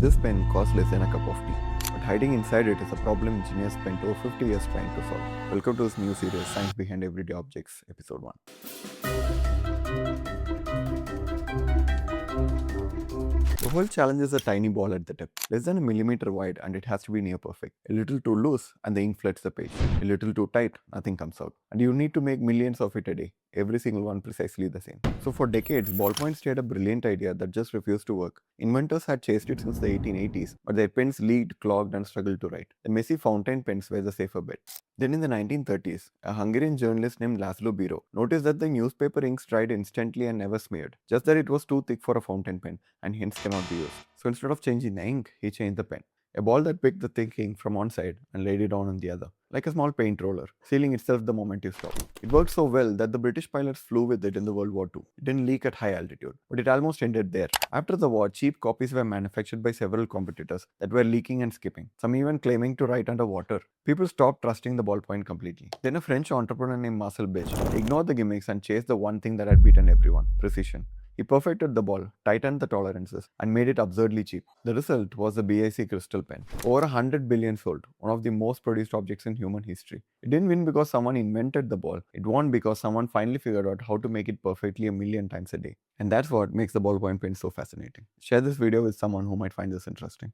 This pen costs less than a cup of tea, but hiding inside it is a problem engineers spent over 50 years trying to solve. Welcome to this new series, Science Behind Everyday Objects, Episode 1. The whole challenge is a tiny ball at the tip, less than a millimeter wide, and it has to be near perfect. A little too loose, and the ink floods the page. A little too tight, nothing comes out. And you need to make millions of it a day, every single one precisely the same. So for decades, ballpoints had a brilliant idea that just refused to work. Inventors had chased it since the 1880s, but their pens leaked, clogged, and struggled to write. The messy fountain pens were the safer bet. Then in the 1930s, a Hungarian journalist named László Bíró noticed that the newspaper inks dried instantly and never smeared, just that it was too thick for a fountain pen and hence cannot be used. So instead of changing the ink, he changed the pen. A ball that picked the thick ink from one side and laid it on the other, like a small paint roller, sealing itself the moment you stop. It worked so well that the British pilots flew with it in the World War II. It didn't leak at high altitude, but it almost ended there. After the war, cheap copies were manufactured by several competitors that were leaking and skipping, some even claiming to write underwater. People stopped trusting the ballpoint completely. Then a French entrepreneur named Marcel Bich ignored the gimmicks and chased the one thing that had beaten everyone: precision. He perfected the ball, tightened the tolerances, and made it absurdly cheap. The result was the BIC Cristal pen. Over 100 billion sold, one of the most produced objects in human history. It didn't win because someone invented the ball. It won because someone finally figured out how to make it perfectly a million times a day. And that's what makes the ballpoint pen so fascinating. Share this video with someone who might find this interesting.